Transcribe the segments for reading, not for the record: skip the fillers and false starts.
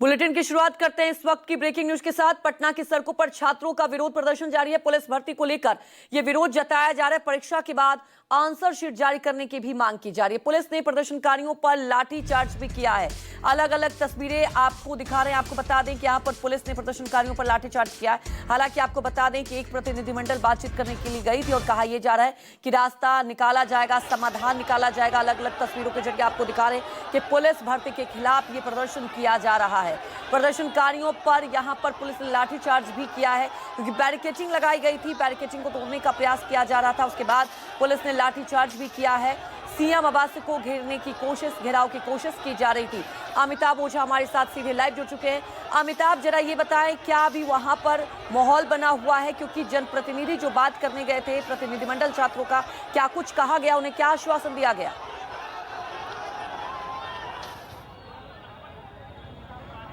Bulletin की शुरुआत करते हैं इस वक्त की ब्रेकिंग न्यूज के साथ। पटना की सड़कों पर छात्रों का विरोध प्रदर्शन जारी है। पुलिस भर्ती को लेकर यह विरोध जताया जा रहा है। परीक्षा के बाद आंसर शीट जारी करने की भी मांग की जा रही है। पुलिस ने प्रदर्शनकारियों पर लाठीचार्ज भी किया है। अलग अलग तस्वीरें आपको दिखा रहे हैं। आपको बता दें कि यहां पर पुलिस ने प्रदर्शनकारियों पर लाठीचार्ज किया है। हालांकि आपको बता दें कि एक प्रतिनिधिमंडल बातचीत करने के लिए गई थी और कहा यह जा रहा है कि रास्ता निकाला जाएगा, समाधान निकाला जाएगा। अलग अलग तस्वीरों के जरिए आपको दिखा रहे हैं कि पुलिस भर्ती के खिलाफ ये प्रदर्शन किया जा रहा है। प्रदर्शनकारियों पर यहां पर पुलिस ने लाठीचार्ज भी किया है क्योंकि बैरिकेडिंग लगाई गई थी। बैरिकेडिंग को तोड़ने का प्रयास किया जा रहा था। उसके बाद पुलिस ने लाठीचार्ज भी किया है। सीएम आवास को घेरने की कोशिश, घेराव की कोशिश की जा रही थी। अमिताभ ओझा हमारे साथ सीधे लाइव जुड़ चुके हैं। अमिताभ, जरा ये बताएं, क्या अभी वहां पर माहौल बना हुआ है? क्योंकि जनप्रतिनिधि जो बात करने गए थे, प्रतिनिधिमंडल छात्रों का, क्या कुछ कहा गया, उन्हें क्या आश्वासन दिया गया?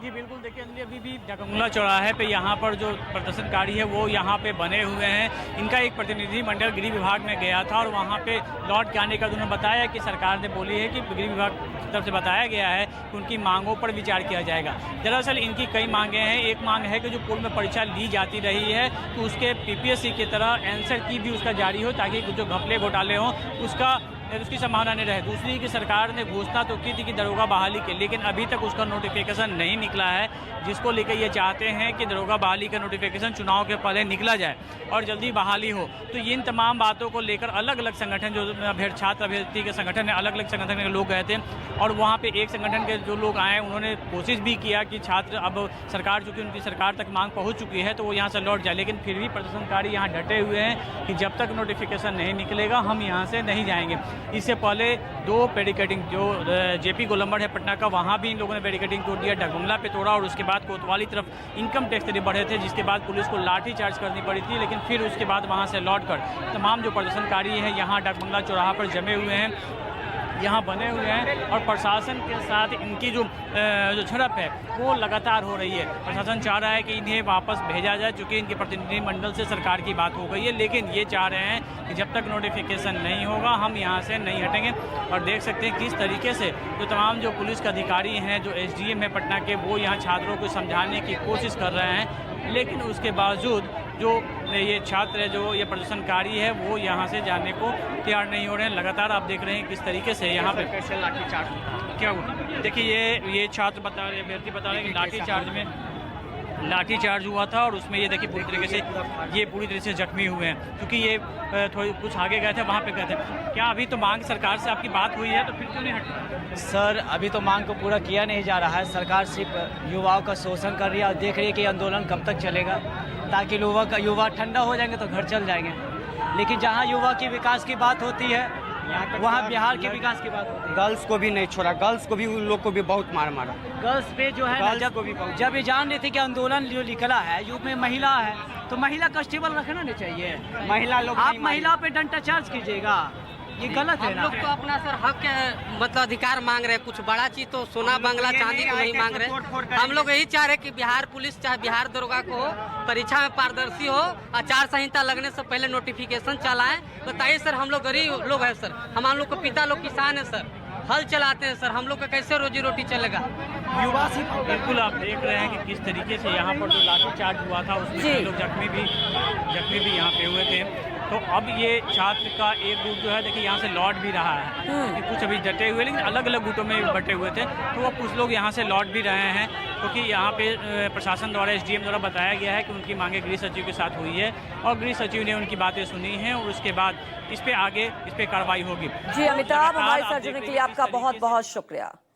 जी बिल्कुल, देखिए अंजलि, अभी भी डगंगला चौराहे पे यहाँ पर जो प्रदर्शनकारी है वो यहाँ पे बने हुए हैं। इनका एक प्रतिनिधि मंडल गृह विभाग में गया था और वहाँ पे लौट के आने का उन्होंने बताया कि सरकार ने बोली है कि गृह विभाग की तरफ से बताया गया है कि उनकी मांगों पर विचार किया जाएगा। दरअसल इनकी कई मांगें हैं। एक मांग है कि जो पूर्व में परीक्षा ली जाती रही है तो उसके PPSC की तरह आंसर की भी उसका जारी हो, ताकि जो घपले घोटाले हों उसकी संभावना नहीं रहे। दूसरी कि सरकार ने घोषणा तो की थी कि दरोगा बहाली के, लेकिन अभी तक उसका नोटिफिकेशन नहीं निकला है, जिसको लेकर ये चाहते हैं कि दरोगा बहाली का नोटिफिकेशन चुनाव के पहले निकला जाए और जल्दी बहाली हो। तो इन तमाम बातों को लेकर अलग अलग संगठन, जो छात्र अभ्यर्थी के संगठन है, अलग अलग संगठन के लोग गए थे और वहाँ पे एक संगठन के जो लोग आए उन्होंने कोशिश भी किया कि छात्र, अब सरकार, चूँकि उनकी सरकार तक मांग पहुँच चुकी है तो वो यहाँ से लौट जाए, लेकिन फिर भी प्रदर्शनकारी यहाँ डटे हुए हैं कि जब तक नोटिफिकेशन नहीं निकलेगा हम यहाँ से नहीं जाएंगे। इससे पहले दो बैरिकेडिंग, जो JP गोलंबर है पटना का, वहाँ भी इन लोगों ने बैरिकेडिंग तोड़ दिया, डगमंगला पे तोड़ा और उसके बाद कोतवाली तरफ इनकम टैक्स के लिए बढ़े थे, जिसके बाद पुलिस को लाठी चार्ज करनी पड़ी थी। लेकिन फिर उसके बाद वहाँ से लौटकर तमाम जो प्रदर्शनकारी हैं यहाँ डगमंगला चौराहा पर जमे हुए हैं, यहाँ बने हुए हैं और प्रशासन के साथ इनकी जो झड़प है वो लगातार हो रही है। प्रशासन चाह रहा है कि इन्हें वापस भेजा जाए, चूँकि इनके प्रतिनिधिमंडल से सरकार की बात हो गई है, लेकिन ये चाह रहे हैं कि जब तक नोटिफिकेशन नहीं होगा हम यहाँ से नहीं हटेंगे। और देख सकते हैं किस तरीके से जो तमाम जो पुलिस के अधिकारी हैं, जो SDM है पटना के, वो यहाँ छात्रों को समझाने की कोशिश कर रहे हैं, लेकिन उसके बावजूद जो ये छात्र है, जो ये प्रदर्शनकारी है, वो यहाँ से जाने को तैयार नहीं हो रहे हैं। लगातार आप देख रहे हैं किस तरीके से यहाँ पे कैसे लाठीचार्ज क्या हुआ। देखिए ये छात्र बता रहे, अभ्यर्थी बता रहे हैं कि लाठीचार्ज हुआ था और उसमें ये देखिए पूरी तरीके से जख्मी हुए हैं, क्योंकि ये थोड़ी कुछ आगे गए थे, वहाँ पे गए थे। क्या अभी तो मांग सरकार से आपकी बात हुई है, तो फिर क्यों नहीं हटे? सर, अभी तो मांग को पूरा किया नहीं जा रहा है। सरकार सिर्फ युवाओं का शोषण कर रही है और देख रही है कि आंदोलन कब तक चलेगा, ताकि युवा ठंडा हो जाएंगे तो घर चल जाएंगे। लेकिन जहाँ युवा की विकास की बात होती है वहाँ बिहार के विकास की बात होती है। गर्ल्स को भी नहीं छोड़ा, गर्ल्स को भी, उन लोग को भी बहुत मारा। गर्ल्स पे जो है ना, जब ये जान रहे थे कि आंदोलन जो निकला है युग में महिला है, तो महिला कांस्टेबल रखना नहीं चाहिए। महिला लोग, आप महिला पे डंडा चार्ज कीजिएगा, ये गलत है ना। हम लोग तो अपना सर हक मतलब अधिकार मांग रहे हैं। कुछ बड़ा चीज तो सोना बंगला चांदी तो नहीं मांग रहे। हम लोग यही चाह रहे हैं कि बिहार पुलिस चाहे बिहार दरोगा को हो, परीक्षा में पारदर्शी हो, आचार संहिता लगने से पहले नोटिफिकेशन चलाएं। बताइए सर, हम लोग गरीब लोग हैं सर, हम लोग को पिता लोग किसान है सर, हल चलाते हैं सर, हम लोग का कैसे रोजी रोटी चलेगा? युवा से बिल्कुल आप देख रहे हैं कि किस तरीके से यहाँ पर जो लाठीचार्ज हुआ था उसमें कई लोग जख्मी भी यहाँ पे हुए थे। तो अब ये छात्र का एक गुट जो है देखिए यहाँ से लौट भी रहा है, कि कुछ अभी डटे हुए, लेकिन अलग अलग गुटों में बटे हुए थे, तो अब कुछ लोग यहाँ से लौट भी रहे हैं, क्योंकि यहाँ पे प्रशासन द्वारा, SDM द्वारा बताया गया है कि उनकी मांगे गृह सचिव के साथ हुई है और गृह सचिव ने उनकी बातें सुनी हैं और उसके बाद इस पे कार्रवाई होगी। जी अमिताभ, हमारे साथ जुड़ने के लिए आपका बहुत बहुत शुक्रिया।